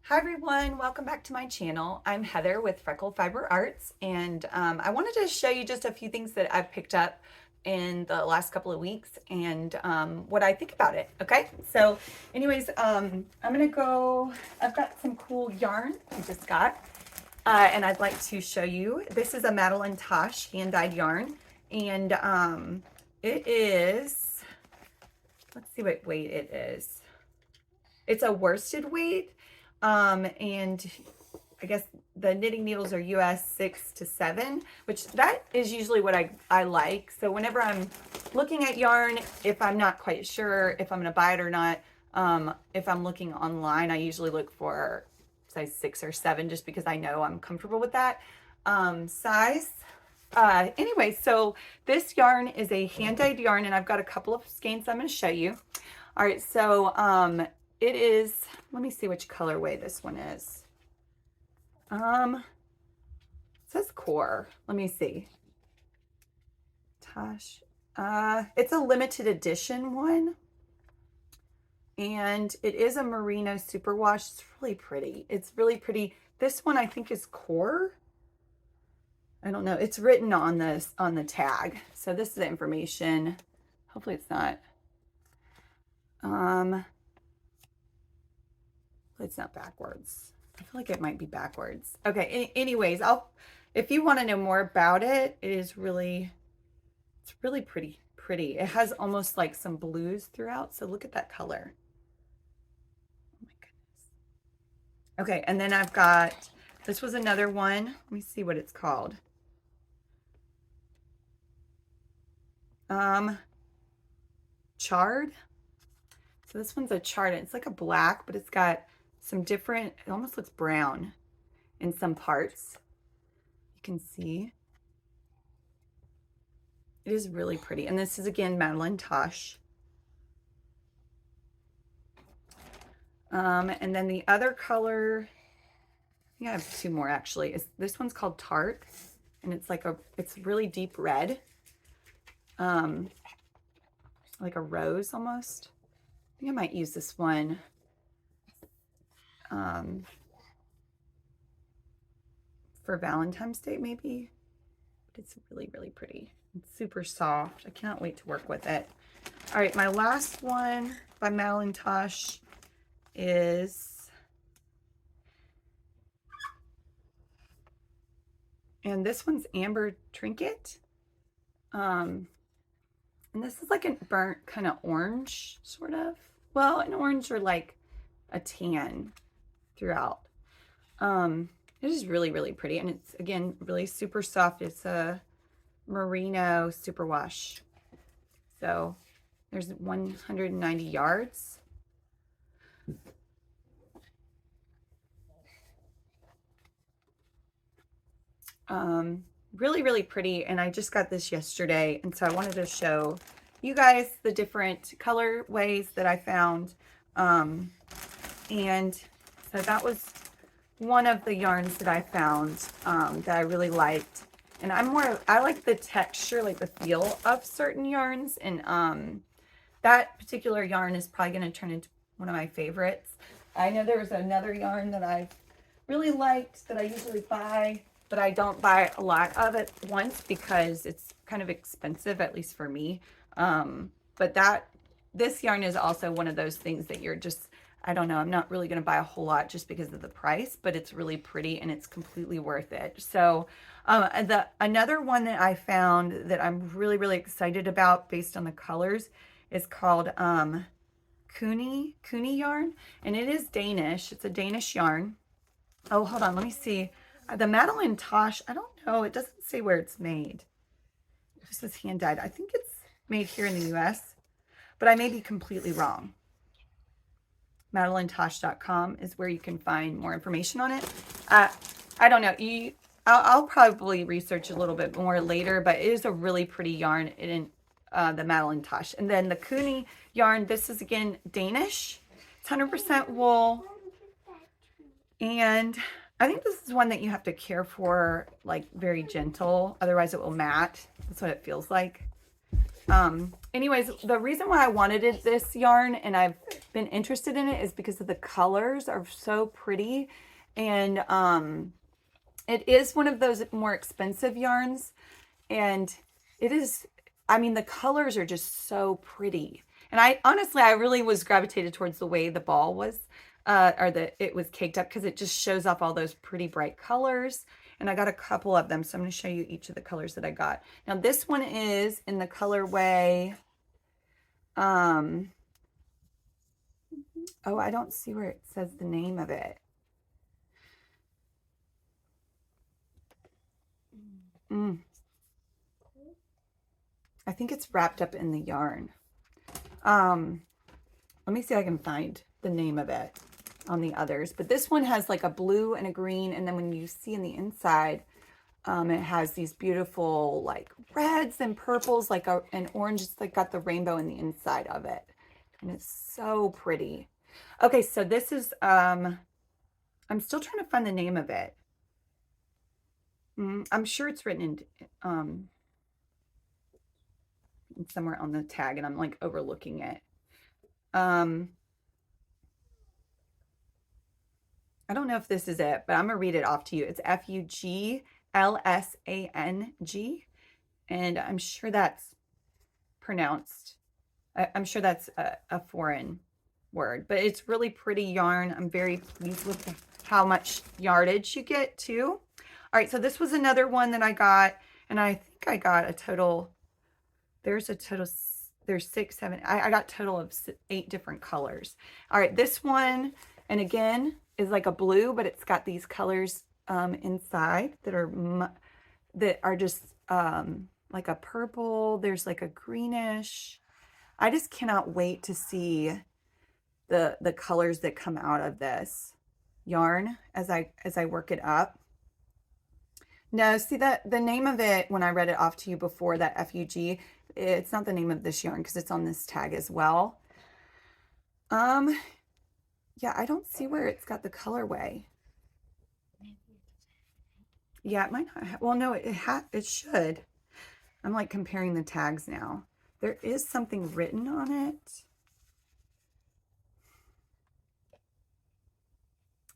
Hi everyone, welcome back to my channel. I'm Heather with Freckle Fiber Arts, and I wanted to show you just a few things that I've picked up in the last couple of weeks and what I think about it. Okay, so anyways, I'm gonna go, I've got some cool yarn I just got, and I'd like to show you. This is a Madeline Tosh hand-dyed yarn, and it is, let's see what weight it is. It's a worsted weight. And I guess the knitting needles are US 6 to 7, which that is usually what I like. So whenever I'm looking at yarn, if I'm not quite sure if I'm going to buy it or not, if I'm looking online, I usually look for size 6 or 7 just because I know I'm comfortable with that size. Anyway, so this yarn is a hand-dyed yarn, and I've got a couple of skeins I'm going to show you. All right, so it is, let me see which colorway this one is. It says core. Let me see. Tosh. It's a limited edition one. And it is a merino superwash. It's really pretty. It's really pretty. This one I think is core. I don't know. It's written on this on the tag. So this is the information. Hopefully it's not. It's not backwards. I feel like it might be backwards. Okay, anyways, if you want to know more about it, it's really pretty. It has almost like some blues throughout. So look at that color. Oh my goodness. Okay, and then I've got, this was another one. Let me see what it's called. Charred. So this one's a chard. It's like a black, but it's got some different, it almost looks brown in some parts. You can see. It is really pretty. And this is again Madeline Tosh. And then the other color, I think I have two more actually. This one's called Tart, and it's like it's really deep red. Like a rose almost. I think I might use this one for Valentine's Day maybe. But it's really pretty. It's super soft. I cannot wait to work with it. All right, my last one by Madeline Tosh is, and this one's Amber Trinket. And this is like a burnt kind of orange, sort of. Well, an orange or like a tan throughout. It is really pretty, and it's again really super soft. It's a merino superwash. So there's 190 yards. Really pretty, and I just got this yesterday, and so I wanted to show you guys the different color ways that I found. And so that was one of the yarns that I found that I really liked. And I like the texture, like the feel of certain yarns, and that particular yarn is probably going to turn into one of my favorites. I know there was another yarn that I really liked that I usually buy, but I don't buy a lot of it once because it's kind of expensive, at least for me. But this yarn is also one of those things that you're just, I don't know, I'm not really going to buy a whole lot just because of the price, but it's really pretty and it's completely worth it. So another one that I found that I'm really excited about based on the colors is called Kuni yarn, and it is Danish. It's a Danish yarn. Oh, hold on, let me see. The Madeline Tosh, I don't know. It doesn't say where it's made. This is hand dyed. I think it's made here in the US, but I may be completely wrong. MadelineTosh.com is where you can find more information on it. I don't know. I'll probably research a little bit more later, but it is a really pretty yarn in the Madeline Tosh. And then the Kuni yarn, this is again Danish. It's 100% wool. And I think this is one that you have to care for, like very gentle, otherwise it will mat. That's what it feels like. Anyways, the reason why I wanted this yarn and I've been interested in it is because of the colors are so pretty. And it is one of those more expensive yarns. And it is, I mean, the colors are just so pretty. And I honestly, I really was gravitated towards the way the ball was, it was caked up, because it just shows off all those pretty bright colors. And I got a couple of them, so I'm going to show you each of the colors that I got. Now this one is in the colorway, oh, I don't see where it says the name of it. I think it's wrapped up in the yarn. Let me see if I can find the name of it on the others. But this one has like a blue and a green, and then when you see in the inside, it has these beautiful like reds and purples, like an orange. It's like got the rainbow in the inside of it, and it's so pretty. Okay, so this is I'm still trying to find the name of it. I'm sure it's written in somewhere on the tag, and I'm like overlooking it. I don't know if this is it, but I'm gonna read it off to you. It's Fuglsang, and I'm sure that's pronounced. I'm sure that's a foreign word, but it's really pretty yarn. I'm very pleased with how much yardage you get too. All right, so this was another one that I got, and I think I got a total, there's 6, 7, I got a total of 8 different colors. All right, this one, and again, is like a blue, but it's got these colors inside that are just like a purple. There's like a greenish. I just cannot wait to see the colors that come out of this yarn as I work it up. No, see that the name of it, when I read it off to you before, that FUG, it's not the name of this yarn because it's on this tag as well. Yeah, I don't see where it's got the colorway. Yeah, it might not have, well, no, it should. I'm like comparing the tags now. There is something written on it.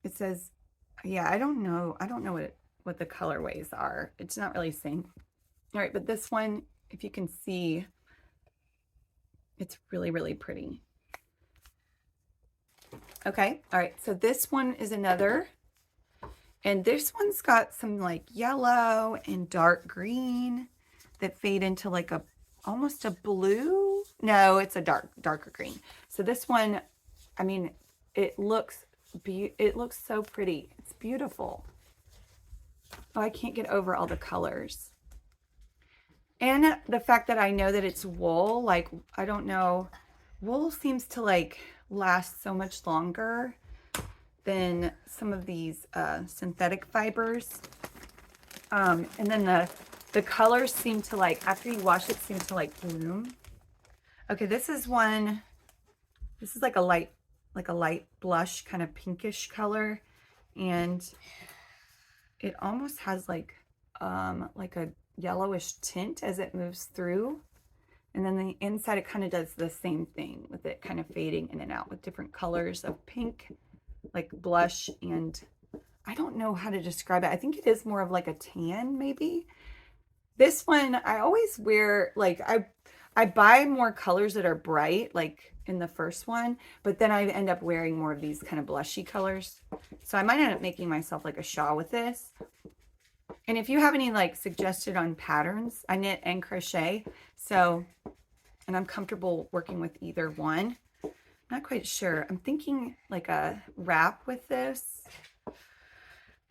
It says, yeah, I don't know what the colorways are. It's not really saying. All right, but this one, if you can see, it's really, really pretty. Okay, all right, so this one is another, and this one's got some like yellow and dark green that fade into like almost a blue. No, it's a darker green. So this one, I mean, it looks so pretty. It's beautiful. Oh, I can't get over all the colors. And the fact that I know that it's wool, like, I don't know, wool seems to like last so much longer than some of these synthetic fibers. And then the colors seem to, like, after you wash it, seem to like bloom. Okay, this is one, this is like a light blush kind of pinkish color, and it almost has like a yellowish tint as it moves through. And then the inside, it kind of does the same thing with it kind of fading in and out with different colors of pink, like blush, and I don't know how to describe it. I think it is more of like a tan maybe. This one, I always wear, like, I buy more colors that are bright, like in the first one, but then I end up wearing more of these kind of blushy colors. So I might end up making myself like a shawl with this. And if you have any like suggested on patterns, I knit and crochet, so, and I'm comfortable working with either one. I'm not quite sure. I'm thinking like a wrap with this.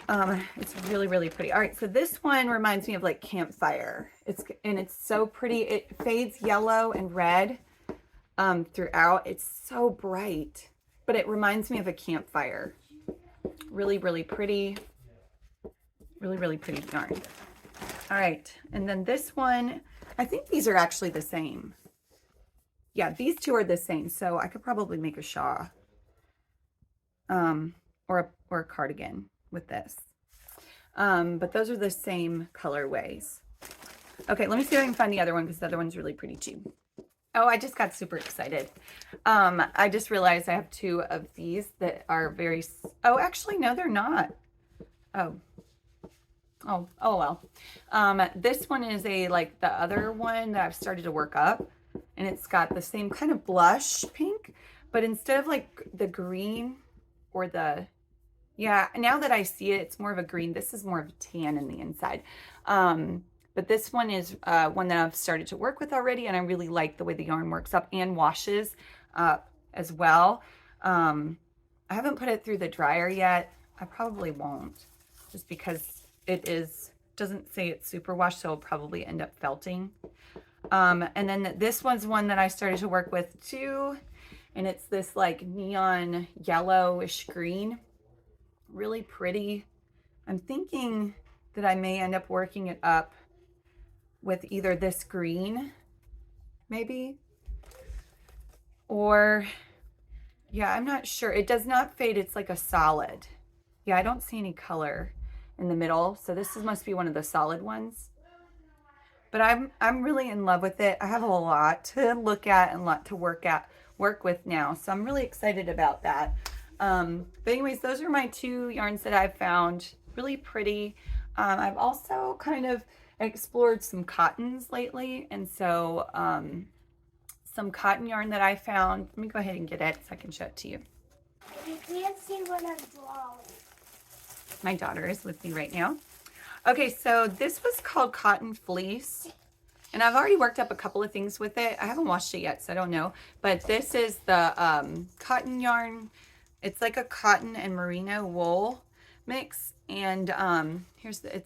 It's really, really pretty. All right, so this one reminds me of like campfire. It's so pretty. It fades yellow and red throughout. It's so bright, but it reminds me of a campfire. Really, really pretty. Really, really pretty yarn. All right, and then this one, I think these are actually the same. Yeah, these two are the same, so I could probably make a shawl or a cardigan with this. But those are the same colorways. Okay, let me see if I can find the other one because the other one's really pretty too. Oh, I just got super excited. I just realized I have two of these that are very, oh, actually, no, they're not. Oh, oh well. This one is like the other one that I've started to work up, and it's got the same kind of blush pink, but instead of like the green or the, yeah, now that I see it, it's more of a green. This is more of a tan in the inside. But this one is one that I've started to work with already, and I really like the way the yarn works up and washes up as well. I haven't put it through the dryer yet. I probably won't, just because doesn't say it's super wash, so it'll probably end up felting. And then this one's one that I started to work with too, and it's this like neon yellowish green. Really pretty. I'm thinking that I may end up working it up with either this green, maybe, or, yeah, I'm not sure. It does not fade. It's like a solid. Yeah, I don't see any color in the middle, so this must be one of the solid ones. But I'm really in love with it. I have a lot to look at and a lot to work with now, so I'm really excited about that. But anyways, those are my two yarns that I've found really pretty. I've also kind of explored some cottons lately, and so some cotton yarn that I found. Let me go ahead and get it so I can show it to you. You can't see what I'm drawing. My daughter is with me right now. Okay, so this was called Cotton Fleece, and I've already worked up a couple of things with it. I haven't washed it yet, so I don't know. But this is the cotton yarn. It's like a cotton and merino wool mix, and here's the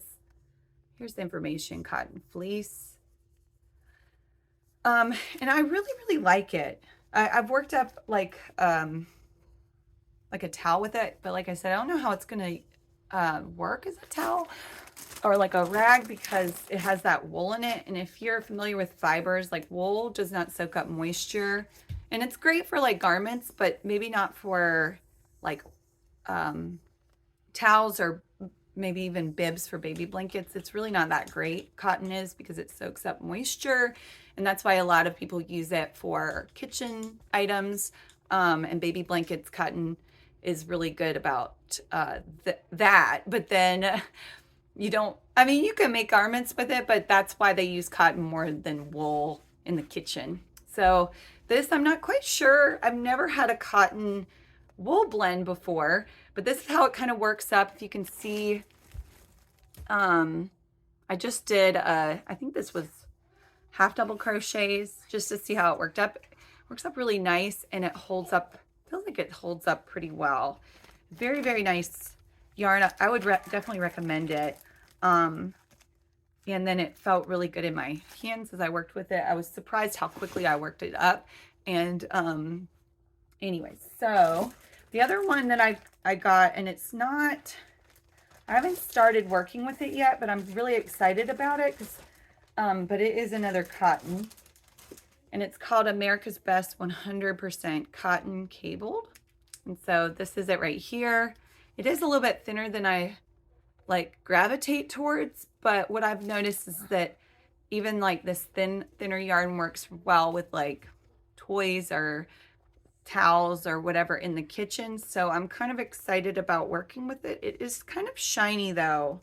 information. Cotton fleece. And I really like it. I've worked up like a towel with it, but like I said, I don't know how it's gonna work as a towel or like a rag because it has that wool in it. And if you're familiar with fibers, like wool does not soak up moisture, and it's great for like garments, but maybe not for like towels or maybe even bibs for baby blankets. It's really not that great. Cotton is, because it soaks up moisture, and that's why a lot of people use it for kitchen items, and baby blankets. Cotton is really good about that. But then you don't, I mean, you can make garments with it, but that's why they use cotton more than wool in the kitchen. So this, I'm not quite sure. I've never had a cotton wool blend before, but this is how it kind of works up. If you can see, I just did, I think this was half double crochets just to see how it worked up. It works up really nice, and it holds up, feels like it holds up pretty well. Very nice yarn. I would definitely recommend it. And then it felt really good in my hands as I worked with it. I was surprised how quickly I worked it up. And anyways, so the other one that I got, and it's not, I haven't started working with it yet, but I'm really excited about it because, but it is another cotton, and it's called America's Best 100% Cotton Cabled. And so this is it right here. It is a little bit thinner than I like gravitate towards, but what I've noticed is that even like this thinner yarn works well with like toys or towels or whatever in the kitchen. So I'm kind of excited about working with it. It is kind of shiny though,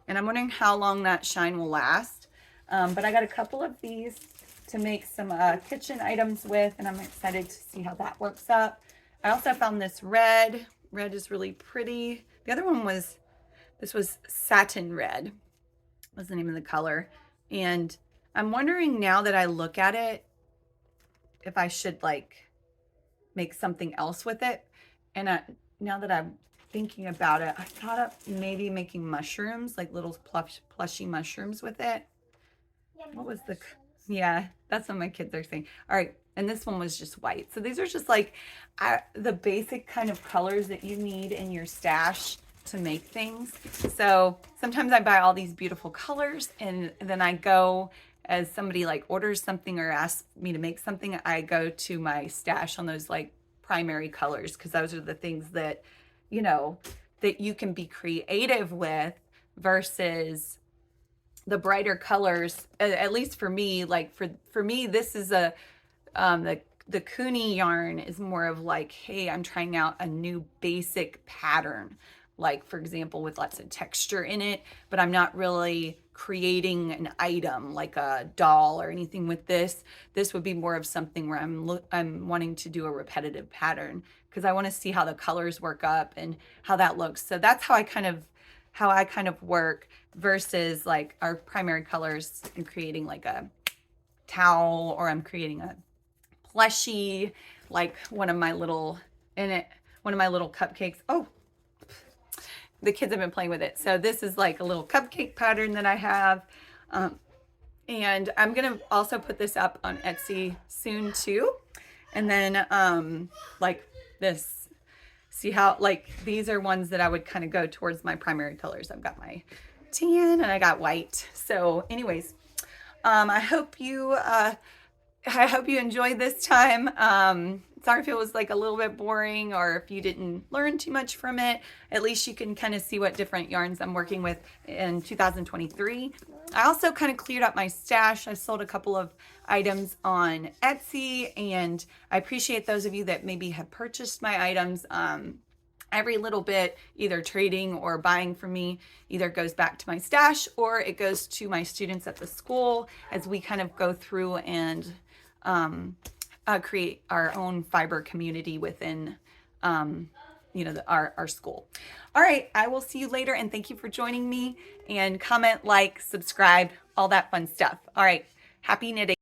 and I'm wondering how long that shine will last. But I got a couple of these to make some kitchen items with, and I'm excited to see how that works up. I also found this red. Red is really pretty. The other one was, this was Satin Red was the name of the color. And I'm wondering now that I look at it, if I should like make something else with it. And now that I'm thinking about it, I thought of maybe making mushrooms, like little plushy mushrooms with it. What was the, yeah, that's what my kids are saying. All right, and this one was just white. So these are just like the basic kind of colors that you need in your stash to make things. So sometimes I buy all these beautiful colors, and then I go, as somebody like orders something or asks me to make something, I go to my stash on those like primary colors, because those are the things that, you know, that you can be creative with versus the brighter colors, at least for me, like for me, this is a, the Kuni yarn is more of like, hey, I'm trying out a new basic pattern, like for example, with lots of texture in it, but I'm not really creating an item like a doll or anything with this. This would be more of something where I'm wanting to do a repetitive pattern because I want to see how the colors work up and how that looks. So that's how I kind of work versus like our primary colors and creating like a towel, or I'm creating a plushie, like one of my little cupcakes. Oh, the kids have been playing with it. So this is like a little cupcake pattern that I have. And I'm gonna also put this up on Etsy soon too. And then like this, see how, like these are ones that I would kind of go towards my primary colors. I've got my tan and I got white. So anyways, I hope you enjoyed this time. Sorry if it was like a little bit boring or if you didn't learn too much from it. At least you can kind of see what different yarns I'm working with in 2023. I also kind of cleared up my stash. I sold a couple of items on Etsy, and I appreciate those of you that maybe have purchased my items. Every little bit, either trading or buying from me, either goes back to my stash or it goes to my students at the school as we kind of go through and create our own fiber community within our school. All right, I will see you later, and thank you for joining me, and comment, like, subscribe, all that fun stuff. All right, happy knitting.